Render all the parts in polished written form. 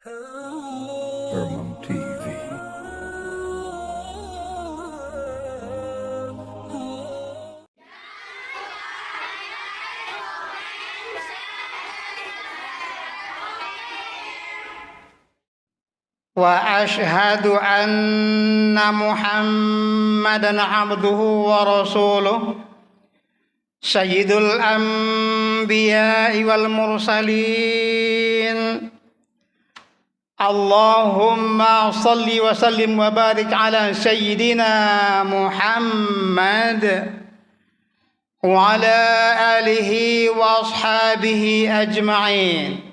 Hermam TV. Wa ashhadu anna Muhammadan abduhu wa rasuluh sayyidul anbiya'i wal mursalin. Allahumma salli wa sallim wa barik ala sayyidina Muhammad wa ala alihi wa ashabihi ajma'in.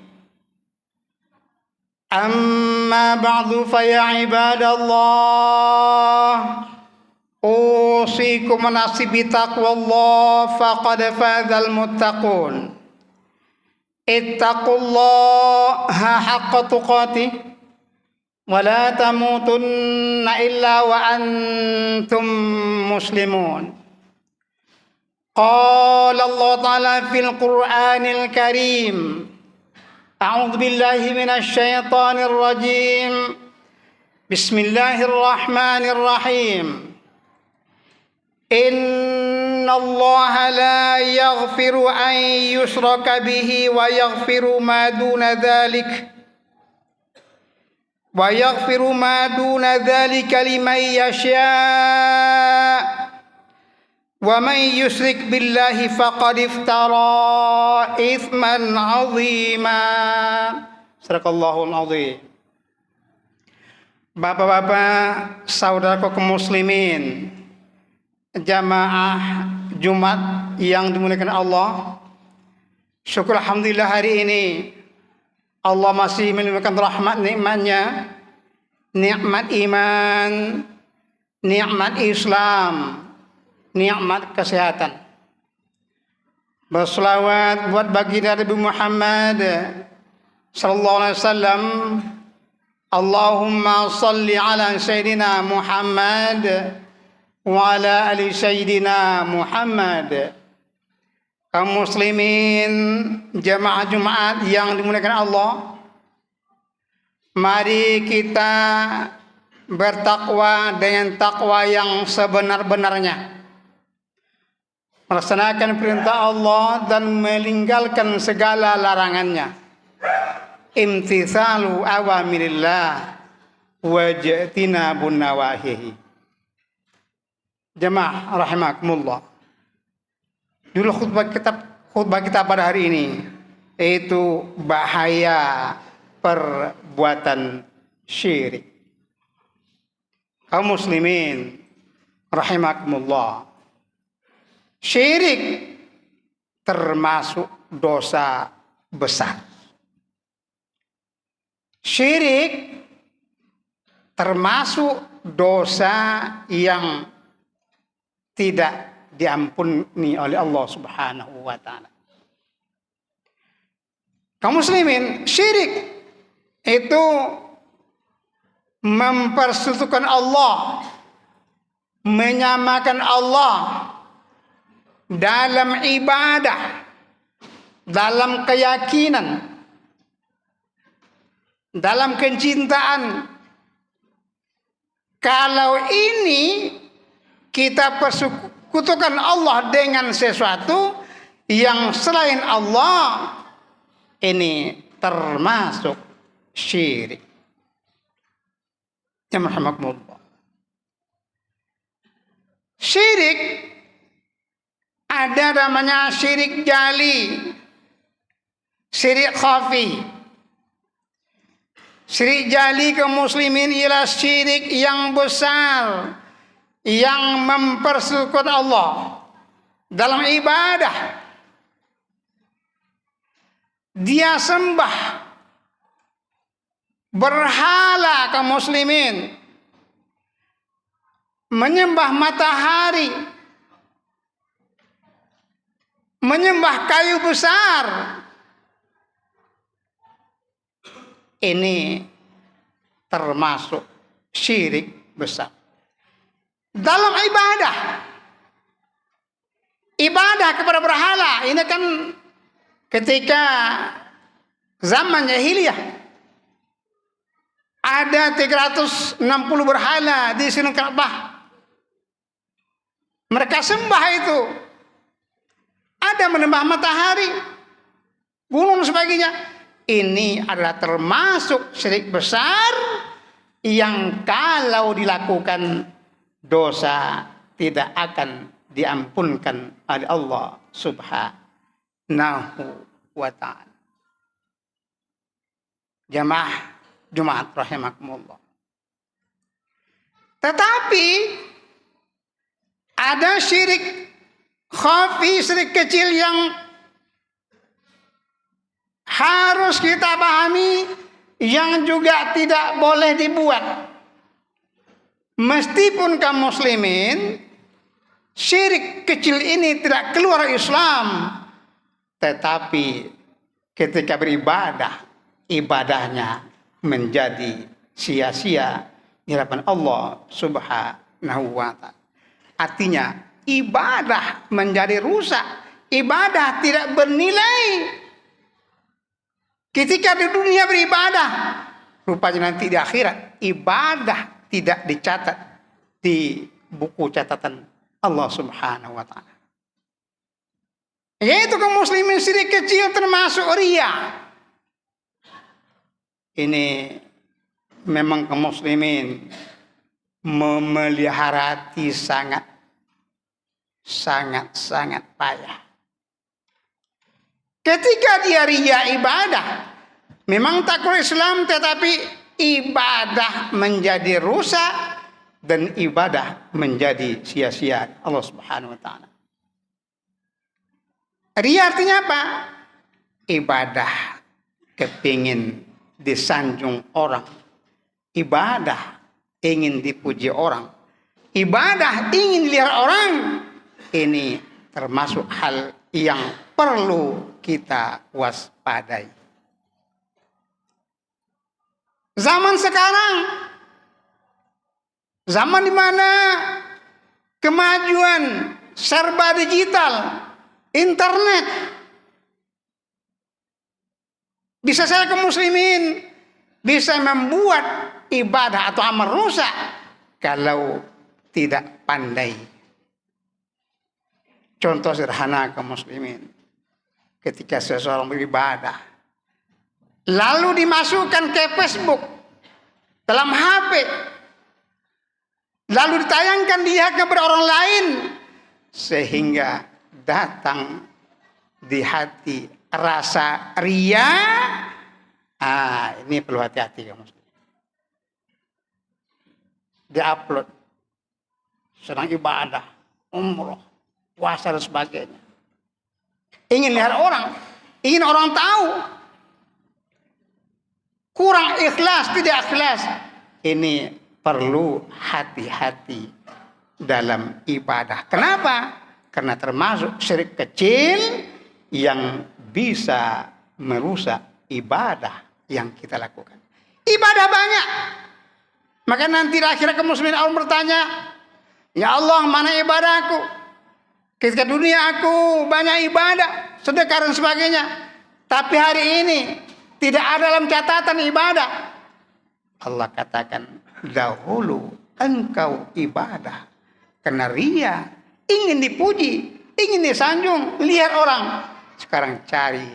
Amma ba'du fa ya ibadallah, usikum wa nafsi bi taqwallah faqad fazal muttaqun. Ittaqullaha haqqa tuqatih wa la tamutunna illa wa antum muslimun. Qala Allah ta'ala fil Qur'anil Karim, أعوذ بالله من الشيطان الرجيم بسم الله الرحمن الرحيم إن الله لا يغفر أن يشرك به ويغفر ما دون ذلك لمن يشاء ومن يشرك بالله فقد افترى إثما عظيما. Sadaqallahul azim. Bapak-bapak, saudaraku kaum muslimin, jamaah Jumat yang dimuliakan Allah, syukur alhamdulillah hari ini Allah masih melimpahkan rahmat nikmatnya, nikmat iman, nikmat Islam, nikmat kesehatan. Berselawat buat baginda Nabi Muhammad sallallahu alaihi wasallam. Allahumma salli ala sayyidina Muhammad wa ala ali sayyidina Muhammad. Kaum muslimin, jamaah Jumat yang dimuliakan Allah, mari kita bertakwa dengan takwa yang sebenar-benarnya, melaksanakan perintah Allah dan meninggalkan segala larangannya. Imtithalu awamirillah wajtinabun nawahihi. Jemaah rahimakumullah. Dulu khutbah kita pada hari ini yaitu bahaya perbuatan syirik. Kaum muslimin rahimakumullah, syirik termasuk dosa besar. Syirik termasuk dosa yang tidak diampuni oleh Allah Subhanahu wa taala. Kaum muslimin, syirik itu mempersekutukan Allah, menyamakan Allah dalam ibadah, dalam keyakinan, dalam kecintaan. Kalau ini kita persekutukan Allah dengan sesuatu yang selain Allah, ini termasuk syirik. Ya Muhammad. Syirik ada namanya syirik jali, syirik khafi. Syirik jali kaum muslimin ialah syirik yang besar yang mempersekutukan Allah dalam ibadah. Dia sembah berhala kaum muslimin, menyembah matahari, menyembah kayu besar. Ini termasuk syirik besar dalam ibadah kepada berhala. Ini kan ketika zaman jahiliyah Ada 360 berhala di sini Ka'bah. Mereka sembah itu. Ada menyembah matahari, gunung dan sebagainya. Ini adalah termasuk syirik besar yang kalau dilakukan dosa tidak akan diampunkan oleh Allah Subhanahu wa ta'ala. Jamaah Jumat rahimakumullah. Tetapi ada syirik khafi, syirik kecil yang harus kita pahami, yang juga tidak boleh dibuat. Meskipun kaum muslimin, syirik kecil ini tidak keluar Islam, tetapi ketika beribadah, ibadahnya menjadi sia-sia di hadapan Allah Subhanahu wa ta'ala. Artinya ibadah menjadi rusak, ibadah tidak bernilai. Ketika di dunia beribadah, rupanya nanti di akhirat ibadah tidak dicatat di buku catatan Allah Subhanahu wa ta'ala. Yaitu kaum muslimin syirik kecil termasuk riya. Ini memang kaum muslimin memelihara hati sangat payah. Ketika dia riya ibadah, memang takwa Islam, tetapi ibadah menjadi rusak dan ibadah menjadi sia-sia Allah Subhanahu wa ta'ala. Riya artinya apa? Ibadah kepingin disanjung orang, ibadah ingin dipuji orang, ibadah ingin dilihat orang. Ini termasuk hal yang perlu kita waspadai. Zaman sekarang, zaman di mana kemajuan serba digital, internet, bisa saya kaum muslimin bisa membuat ibadah atau amal rusak kalau tidak pandai. Contoh sederhana kaum muslimin, ketika seseorang beribadah lalu dimasukkan ke Facebook dalam HP, lalu ditayangkan dia kepada orang lain, sehingga datang di hati rasa riya. Ini perlu hati-hati kaum muslimin. Diupload sedang ibadah, umroh, puasa dan sebagainya. Ingin lihat orang, ingin orang tahu. Kurang ikhlas, tidak ikhlas. Ini perlu hati-hati dalam ibadah. Kenapa? Karena termasuk syirik kecil yang bisa merusak ibadah yang kita lakukan. Ibadah banyak. Maka nanti di akhirat kaum muslimin Allah bertanya, ya Allah, mana ibadahku? Ketika dunia aku banyak ibadah, sedekah dan sebagainya, tapi hari ini tidak ada dalam catatan ibadah. Allah katakan, dahulu engkau ibadah karena riya, ingin dipuji, ingin disanjung, lihat orang. Sekarang cari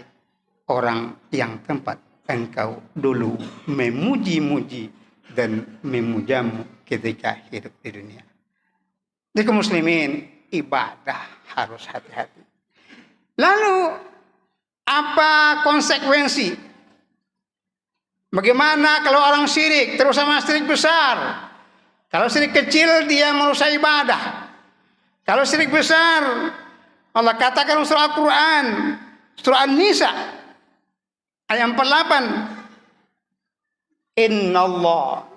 orang yang tempat engkau dulu memuji-muji dan memujamu ketika hidup di dunia. Jadi kaum muslimin, ibadah harus hati-hati. Lalu apa konsekuensi? Bagaimana kalau orang syirik, terutama syirik besar? Kalau syirik kecil dia merusak ibadah. Kalau syirik besar, Allah katakan surah Al-Quran, surah An-Nisa ayat 48. Inna Allah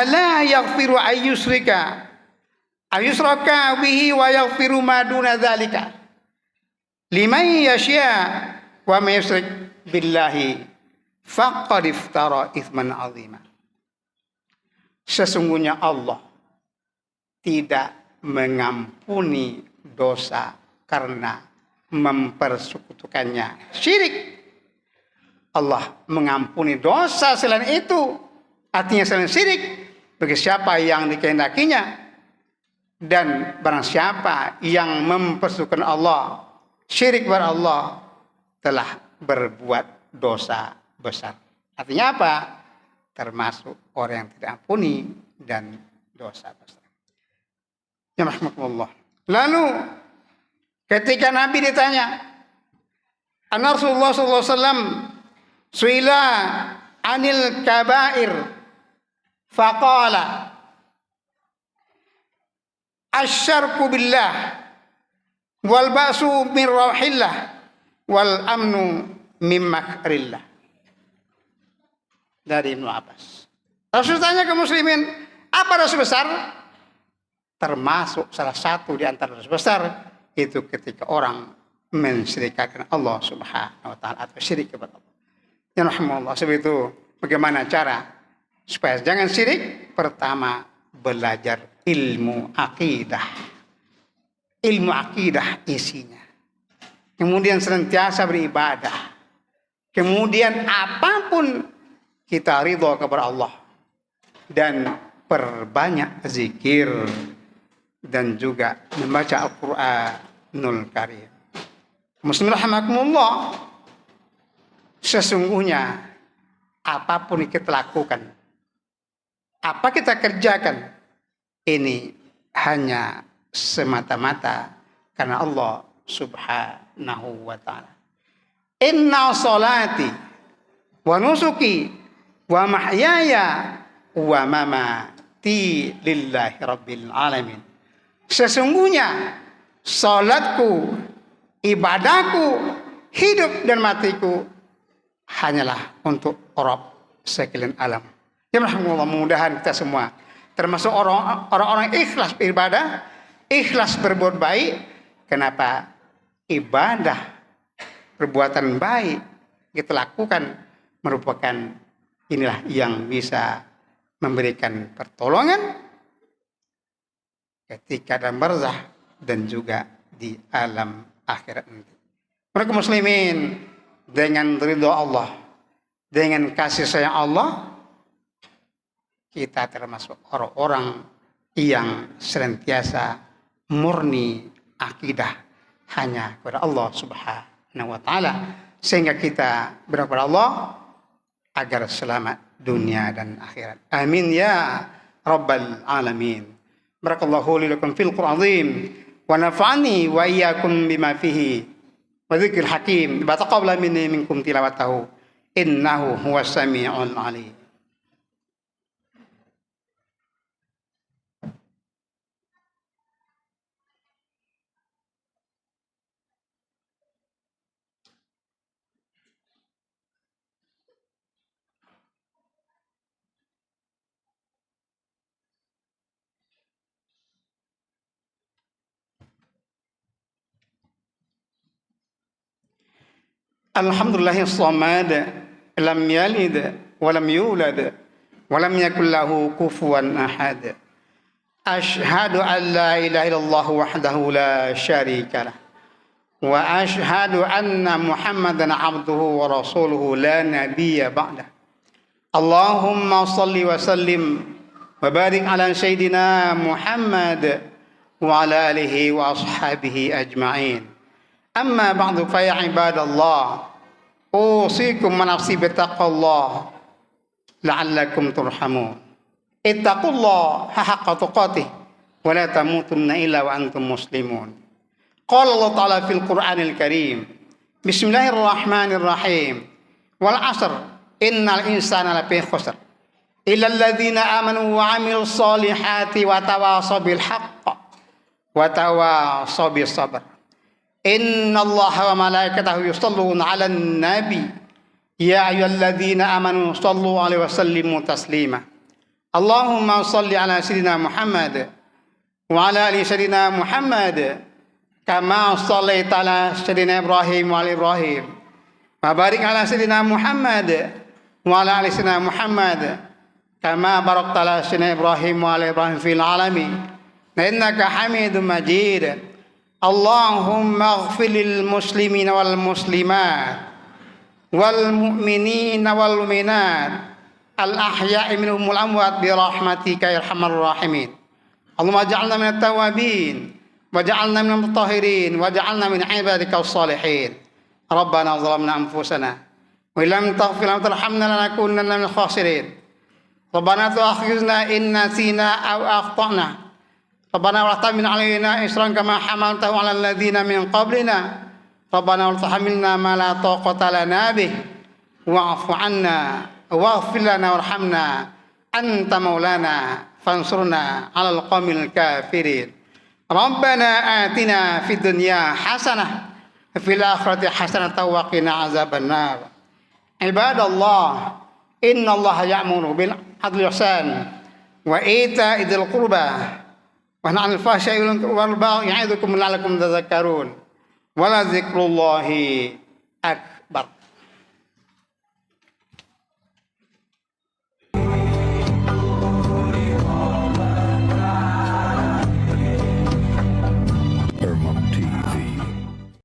la yaghfiru ayyusrika bihi wa yaghfiru ma duna dzalika liman yasha wa may yusyrik billahi faqad iftara itsman 'azima. Sesungguhnya Allah tidak mengampuni dosa karena mempersekutukannya syirik. Allah mengampuni dosa selain itu Artinya selain syirik bagi siapa yang dikehendakinya, dan barang siapa yang mempersekutukan Allah, syirik kepada Allah, telah berbuat dosa besar. Artinya apa? Termasuk orang yang tidak ampuni dan dosa besar. Ya rahmatullah. Lalu ketika Nabi ditanya, Rasulullah SAW suila anil kabair, faqala asyarku billah wal ba'su min rauhillah wal amnu min makrillah. Dari Ibnu Abbas. Rasul tanya ke muslimin, apa dosa besar? Termasuk salah satu di antara dosa besar itu ketika orang mensyirikkan Allah Subhanahu wa taala atau syirik kepada Allah. Ya rahmatullah. Sebab itu bagaimana cara supaya jangan syirik? Pertama, belajar ilmu akidah. Ilmu akidah isinya. Kemudian senantiasa beribadah. Kemudian apapun kita ridho kepada Allah. Dan perbanyak zikir. Dan juga membaca Al-Quranul Karim. Muslim rahimakumullah. Sesungguhnya apapun yang kita lakukan, apa kita kerjakan, ini hanya semata-mata karena Allah Subhanahu wa ta'ala. Inna salati wa nusuki wa mahyaya wa mamati lillahi rabbil alamin. Sesungguhnya salatku, ibadahku, hidup dan matiku hanyalah untuk Rabb sekalian alam. Ya alhamdulillah, mudah-mudahan kita semua termasuk orang-orang ikhlas beribadah, ikhlas berbuat baik. Kenapa? Ibadah, perbuatan baik kita lakukan merupakan inilah yang bisa memberikan pertolongan ketika dalam barzah dan juga di alam akhirat nanti. Para muslimin, dengan ridha Allah, dengan kasih sayang Allah, kita termasuk orang-orang yang senantiasa murni akidah hanya kepada Allah Subhanahu wa taala, sehingga kita berdoa kepada Allah agar selamat dunia dan akhirat. Amin ya rabbal alamin. Barakallahu li lakum fil Qur'an azim wa nafa'ani wa iyyakum bima fihi wa dzikril hakim. Wa taqabbal minni minkum tilawatahu innahu huwas samiul alim. Alhamdulillahis samad, lam yalid wa lam yulad wa lam yakul lahu kufuwan ahad. Asyhadu an la ilaha illallah wahdahu la syarika lah. Wa asyhadu anna Muhammadan abduhu wa rasuluhu la nabiyya ba'dah. Allahumma salli wa sallim wa barik ala sayyidina Muhammad wa ala alihi wa ashabihi ajma'in. Amma ba'du fa ya ibadallah, usikum wa nafsi bittaqwallah la'allakum turhamun. Ittaqullah haqqa tuqatih wa la tamutunna illa wa antum muslimun. Qala Allah Ta'ala fil Qur'anil Karim, Bismillahirrahmanirrahim. Wal 'asr innal insana lafi khusr illa alladhina amanu wa 'amilus solihati wa tawasaw bil haqq wa tawasaw bis sabr. Inna Allah wa malaikatahu yusalluna 'alan nabi ya ayyuhalladzina amanu sallu 'alaihi wa sallimu taslima. Allahumma salli 'ala sayyidina Muhammad wa 'ala ali sayyidina Muhammad kama shallaita 'ala sayyidina Ibrahim wa 'ala Ibrahim wa barik 'ala sayyidina Muhammad wa 'ala ali sayyidina Muhammad kama barakta 'ala sayyidina Ibrahim wa 'ala Ibrahim fil 'alamin innaka Hamidum Majid. Allahumma ighfir lil muslimina wal muslimat wal mu'minina wal mu'minat al-ahya'i minhumul amwat bi rahmatika ya arhamar rahimin. Allahumma ij'alna minat tawabin waj'alna minal mutahhirin waj'alna min ibadikal salihin. Rabbana zalamna anfusana wa illam taghfir lana wa tarhamna lanakunanna minal khasirin. Rabbana tu'akhidhna in nasina aw akhtana. Rabbana wa la tahmil 'alaina isran kama hamaltahu 'alal ladzina min qablina. Rabbana wa la tahmilna ma la taqata lana bih wa'fu 'anna waghfir lana warhamna anta maulana fansurna 'alal qaumil kafirin. Rabbana atina fid dunya hasanah wa fil akhirati hasanah wa qina azabannar. Ibadallah, innallaha ya'muru bil adli wal ihsan wa ita'i dzil qurba wa yanha 'anil fahsya'i wal munkari ya'idukum la'allakum tadhakkarun. Wa la dzikrullahi akbar.